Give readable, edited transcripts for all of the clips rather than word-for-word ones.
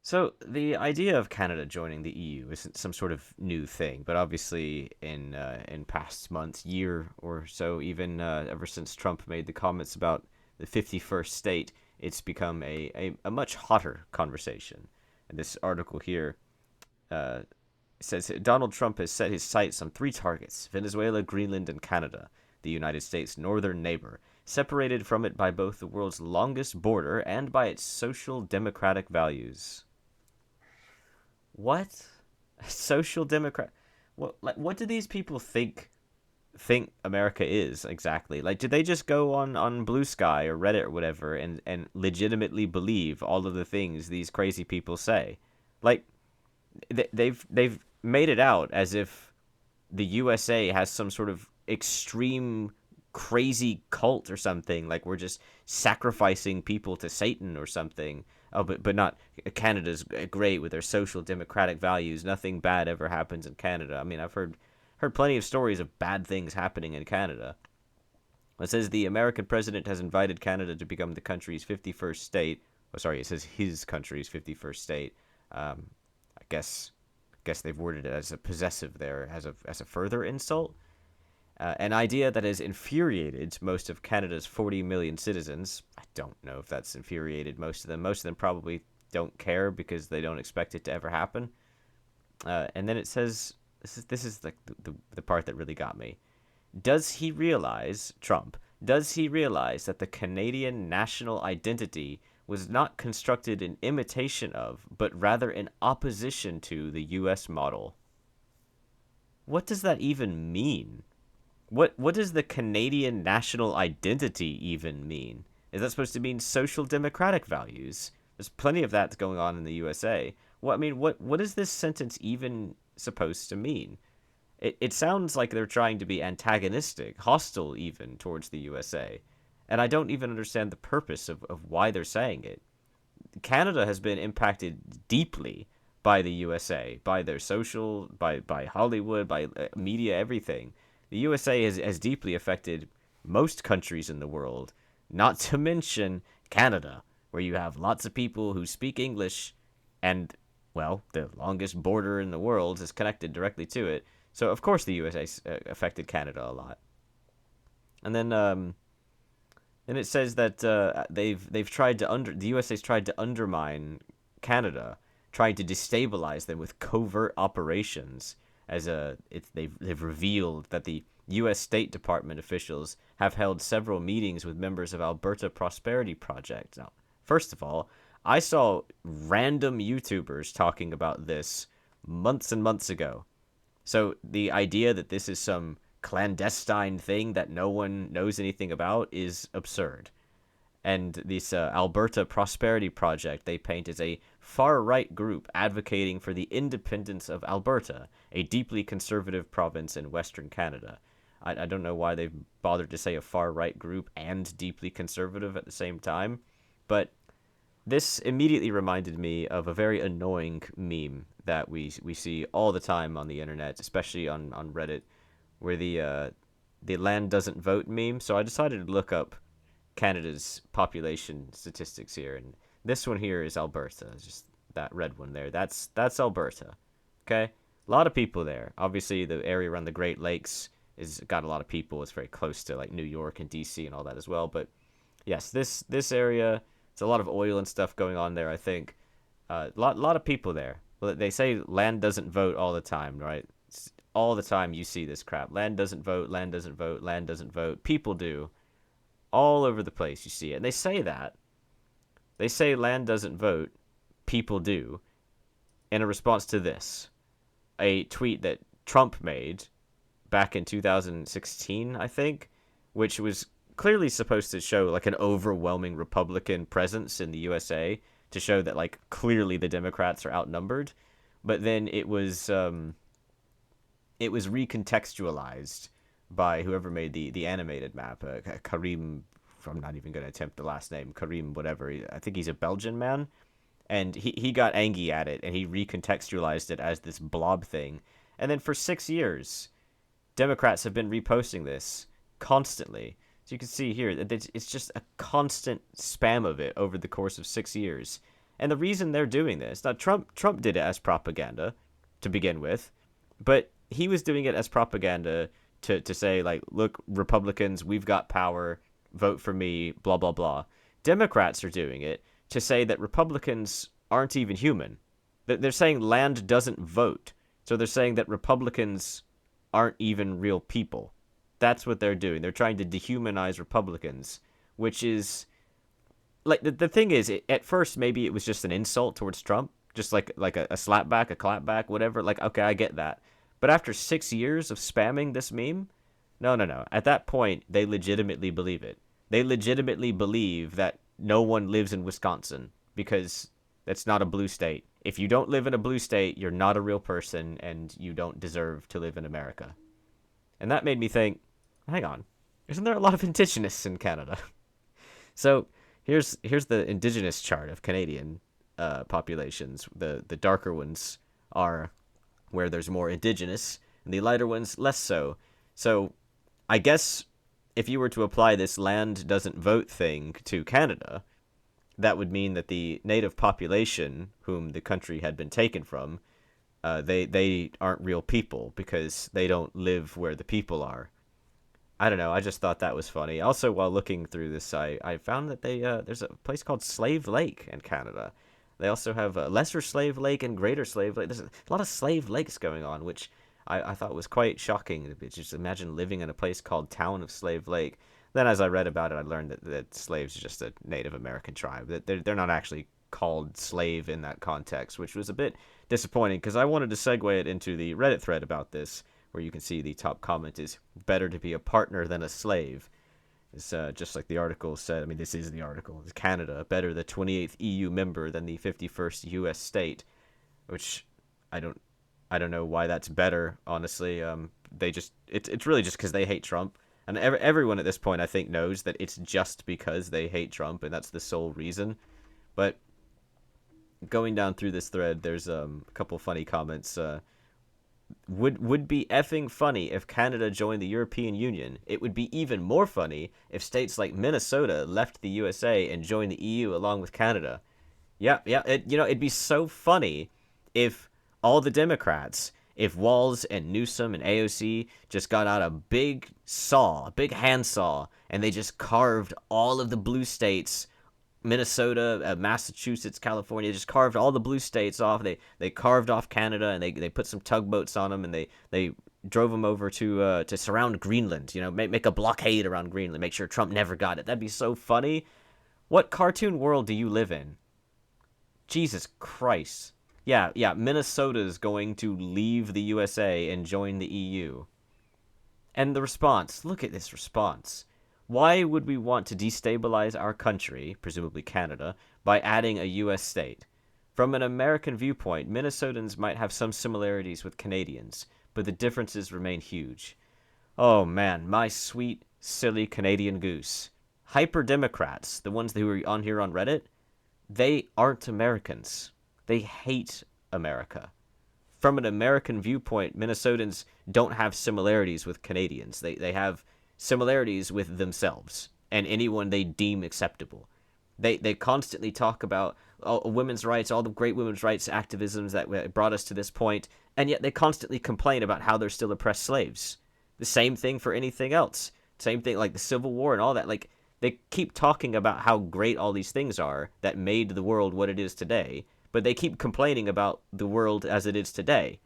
So the idea of Canada joining the EU isn't some sort of new thing, but obviously in past months, year or so, even ever since Trump made the comments about the 51st state, it's become a much hotter conversation. And this article here uh, says Donald Trump has set his sights on three targets: Venezuela, Greenland, and Canada, the United States' northern neighbor, separated from it by both the world's longest border and by its social democratic values. What? Social democrat? What do these people think America is exactly? Like, do they just go on Blue Sky or Reddit or whatever and legitimately believe all of the things these crazy people say? Like, they've made it out as if the USA has some sort of extreme crazy cult or something, like we're just sacrificing people to Satan or something. Oh, but not Canada's great with their social democratic values. Nothing bad ever happens in Canada. I mean, I've heard plenty of stories of bad things happening in Canada. It says the American president has invited Canada to become the country's 51st state. Oh, sorry, it says his country's 51st state. I guess they've worded it as a possessive there, as a further insult. An idea that has infuriated most of Canada's 40 million citizens. I don't know if that's infuriated most of them. Most of them probably don't care because they don't expect it to ever happen. And then it says, this is like the part that really got me. Does he realize, Trump, does he realize that the Canadian national identity was not constructed in imitation of, but rather in opposition to the US model? What does that even mean? What does the Canadian national identity even mean? Is that supposed to mean social democratic values? There's plenty of that going on in the USA. What is this sentence even supposed to mean? It sounds like they're trying to be antagonistic, hostile even towards the USA. And I don't even understand the purpose of why they're saying it. Canada has been impacted deeply by the USA, by their social, by Hollywood, by media, everything. The USA has deeply affected most countries in the world, not to mention Canada, where you have lots of people who speak English, and, well, the longest border in the world is connected directly to it. So, of course, the USA affected Canada a lot. And then it says that they've tried to the USA's tried to undermine Canada, trying to destabilize them with covert operations. They've revealed that the U.S. State Department officials have held several meetings with members of Alberta Prosperity Project. Now, first of all, I saw random YouTubers talking about this months and months ago. So the idea that this is some clandestine thing that no one knows anything about is absurd. And this Alberta Prosperity Project they paint as a far-right group advocating for the independence of Alberta, a deeply conservative province in Western Canada. I don't know why they've bothered to say a far-right group and deeply conservative at the same time, but this immediately reminded me of a very annoying meme that we see all the time on the internet, especially on Reddit, where the land doesn't vote meme. So I decided to look up Canada's population statistics here, and this one here is Alberta. Just that red one there. That's Alberta. Okay, a lot of people there. Obviously, the area around the Great Lakes is got a lot of people. It's very close to like New York and DC and all that as well. But yes, this area, it's a lot of oil and stuff going on there. I think lot of people there. Well, they say land doesn't vote all the time, right? It's all the time you see this crap. Land doesn't vote. Land doesn't vote. Land doesn't vote. People do. All over the place you see it. And they say that. They say land doesn't vote. People do. In a response to this, a tweet that Trump made back in 2016, I think, which was clearly supposed to show like an overwhelming Republican presence in the USA, to show that like clearly the Democrats are outnumbered. But then it was recontextualized by whoever made the animated map, Karim. I'm not even going to attempt the last name, Karim, whatever. I think he's a Belgian man, and he got angry at it, and he recontextualized it as this blob thing. And then for 6 years, Democrats have been reposting this constantly. So you can see here that it's just a constant spam of it over the course of 6 years. And the reason they're doing this, now Trump did it as propaganda to begin with, but he was doing it as propaganda to say, like, look, Republicans, we've got power, vote for me, blah blah blah. Democrats are doing it to say that Republicans aren't even human. They're saying land doesn't vote. So they're saying that Republicans aren't even real people. That's what they're doing. They're trying to dehumanize Republicans, which is like the thing is, at first maybe it was just an insult towards Trump, just like a slapback, a clapback, whatever. Like, okay, I get that. But after 6 years of spamming this meme, no, no, no. At that point, they legitimately believe it. They legitimately believe that no one lives in Wisconsin because that's not a blue state. If you don't live in a blue state, you're not a real person and you don't deserve to live in America. And that made me think, hang on, isn't there a lot of indigenous in Canada? So here's the indigenous chart of Canadian populations. The darker ones are where there's more indigenous, and the lighter ones less so. So I guess if you were to apply this land doesn't vote thing to Canada, that would mean that the native population, whom the country had been taken from, they aren't real people because they don't live where the people are. I don't know. I just thought that was funny. Also, while looking through this, I found that there's a place called Slave Lake in Canada. They also have a Lesser Slave Lake and Greater Slave Lake. There's a lot of slave lakes going on, which I thought was quite shocking. Just imagine living in a place called Town of Slave Lake. Then, as I read about it, I learned that slaves are just a Native American tribe. That they're not actually called slave in that context, which was a bit disappointing because I wanted to segue it into the Reddit thread about this, where you can see the top comment is better to be a partner than a slave. It's just like the article said. I mean, this is the article. It's Canada, better the 28th EU member than the 51st US state, which I don't know why that's better, honestly. It's really just because they hate Trump. And everyone at this point, I think, knows that it's just because they hate Trump, and that's the sole reason. But going down through this thread, there's a couple funny comments. Would be effing funny if Canada joined the European Union. It would be even more funny if states like Minnesota left the USA and joined the EU along with Canada. Yeah. It'd be so funny if all the Democrats, if Walz and Newsom and AOC just got out a big saw, a big handsaw, and they just carved all of the blue states, Minnesota, Massachusetts, California, just carved all the blue states off. They carved off Canada, and they put some tugboats on them, and they drove them over to surround Greenland. Make a blockade around Greenland, make sure Trump never got it. That'd be so funny. What cartoon world do you live in? Jesus Christ. Yeah, Minnesota's going to leave the USA and join the EU. And the response, look at this response. Why would we want to destabilize our country, presumably Canada, by adding a US state? From an American viewpoint, Minnesotans might have some similarities with Canadians, but the differences remain huge. Oh man, my sweet, silly Canadian goose. Hyper-Democrats, the ones who are on here on Reddit, they aren't Americans. They hate America. From an American viewpoint, Minnesotans don't have similarities with Canadians. They have similarities with themselves and anyone they deem acceptable. They constantly talk about women's rights, all the great women's rights activisms that brought us to this point, and yet they constantly complain about how they're still oppressed slaves. The same thing for anything else. Same thing like the Civil War and all that. Like, they keep talking about how great all these things are that made the world what it is today, but they keep complaining about the world as it is today.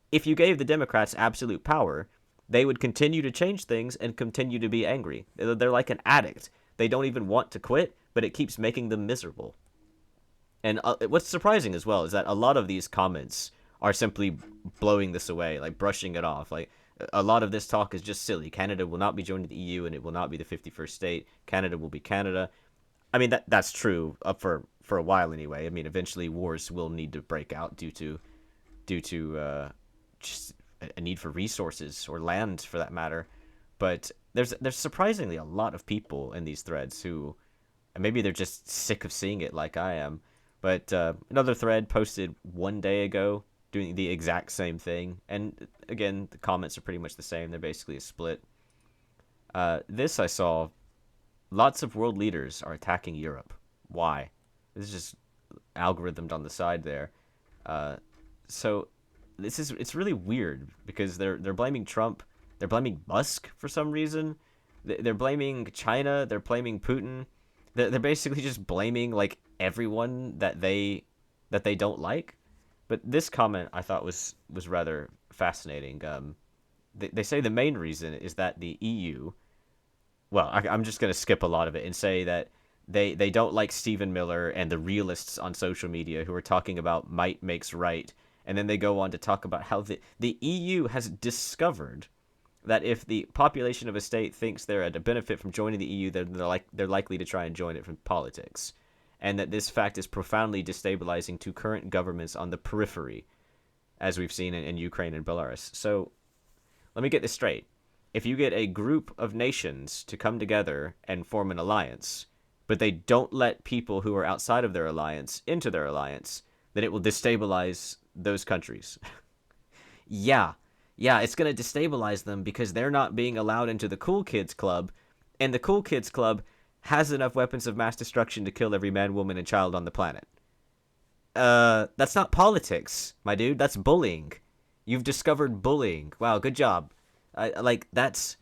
If you gave the Democrats absolute power, they would continue to change things and continue to be angry. They're like an addict. They don't even want to quit, but it keeps making them miserable. And what's surprising as well is that a lot of these comments are simply blowing this away, like brushing it off. Like, a lot of this talk is just silly. Canada will not be joining the EU, and it will not be the 51st state. Canada will be Canada. I mean, that's true for a while anyway. I mean, eventually wars will need to break out due to just a need for resources or land, for that matter. But there's surprisingly a lot of people in these threads who, and maybe they're just sick of seeing it like I am. But another thread posted one day ago doing the exact same thing. And again, the comments are pretty much the same. They're basically a split. This I saw, lots of world leaders are attacking Europe. Why? This is just algorithmed on the side there. Uh, so it's really weird because they're blaming Trump, they're blaming Musk for some reason, they're blaming China, they're blaming Putin, they're basically just blaming like everyone that they don't like. But this comment I thought was rather fascinating. They say the main reason is that the EU, well, I'm just going to skip a lot of it and say that they don't like Stephen Miller and the realists on social media who are talking about might makes right. And then they go on to talk about how the EU has discovered that if the population of a state thinks they're at a benefit from joining the EU, they're likely to try and join it from politics. And that this fact is profoundly destabilizing to current governments on the periphery, as we've seen in Ukraine and Belarus. So let me get this straight. If you get a group of nations to come together and form an alliance, but they don't let people who are outside of their alliance into their alliance, then it will destabilize those countries. Yeah. Yeah, it's going to destabilize them because they're not being allowed into the cool kids club, and the cool kids club has enough weapons of mass destruction to kill every man, woman, and child on the planet. That's not politics, my dude. That's bullying. You've discovered bullying. Wow, good job. Like that's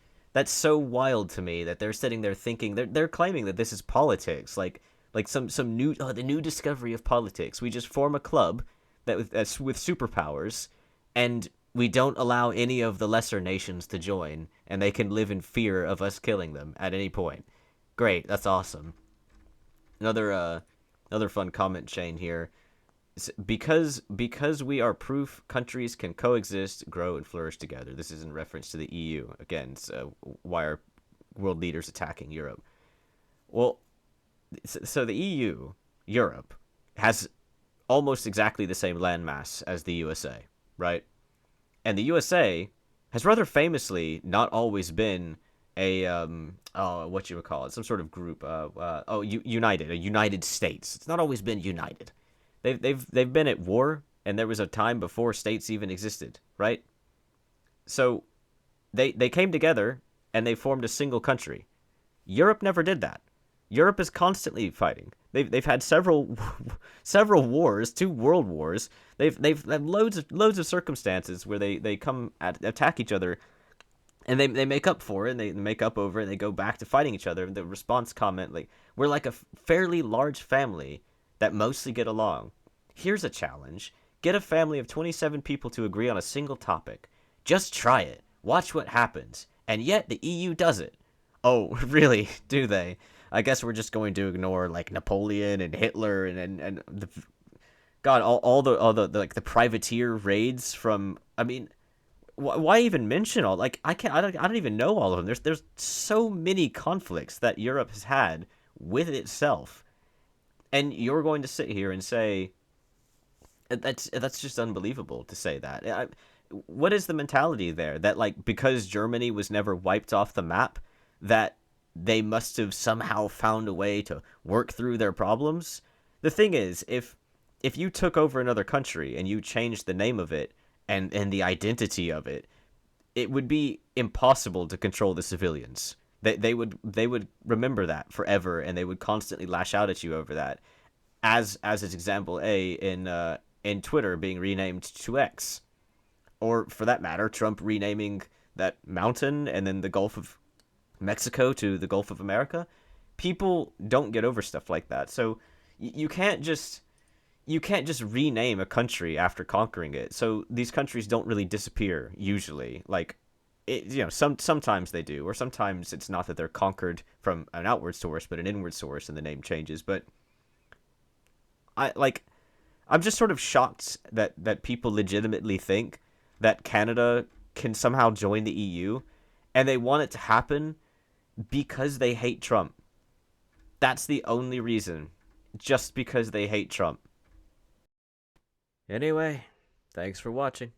so wild to me that they're sitting there thinking they're claiming that this is politics, like some new the new discovery of politics. We just form a club that's with superpowers, and we don't allow any of the lesser nations to join, and they can live in fear of us killing them at any point. Great, that's awesome. Another fun comment chain here. Because we are proof countries can coexist, grow, and flourish together. This is in reference to the EU. Again, why are world leaders attacking Europe? Well, so the EU, Europe, has almost exactly the same landmass as the USA, right? And the USA has rather famously not always been a what you would call it, some sort of group. United, a United States. It's not always been united. They've been at war, and there was a time before states even existed, right? So they came together and they formed a single country. Europe never did that. Europe is constantly fighting. They've had several several wars, 2 world wars. They've had loads of circumstances where they come attack each other, and they make up for it, and they make up over it, and they go back to fighting each other. The response comment, like, we're like a fairly large family that mostly get along. Here's a challenge. Get a family of 27 people to agree on a single topic. Just try it. Watch what happens. And yet the EU does it. Oh, really? Do they? I guess we're just going to ignore like Napoleon and Hitler and the God, all the like the privateer raids from. I mean, why even mention all? Like I don't even know all of them. There's so many conflicts that Europe has had with itself, and you're going to sit here and say that's just unbelievable to say that. What is the mentality there? That like because Germany was never wiped off the map, that they must have somehow found a way to work through their problems? The thing is, if you took over another country and you changed the name of it and the identity of it, it would be impossible to control the civilians. They would remember that forever, and they would constantly lash out at you over that. As is example A in Twitter being renamed to X, or for that matter, Trump renaming that mountain and then the Gulf of Mexico to the Gulf of America. People don't get over stuff like that. So you can't just rename a country after conquering it. So these countries don't really disappear usually. Like sometimes they do, or sometimes it's not that they're conquered from an outward source but an inward source and the name changes. But I'm just sort of shocked that people legitimately think that Canada can somehow join the EU, and they want it to happen because they hate Trump. That's the only reason. Just because they hate Trump. Anyway, thanks for watching.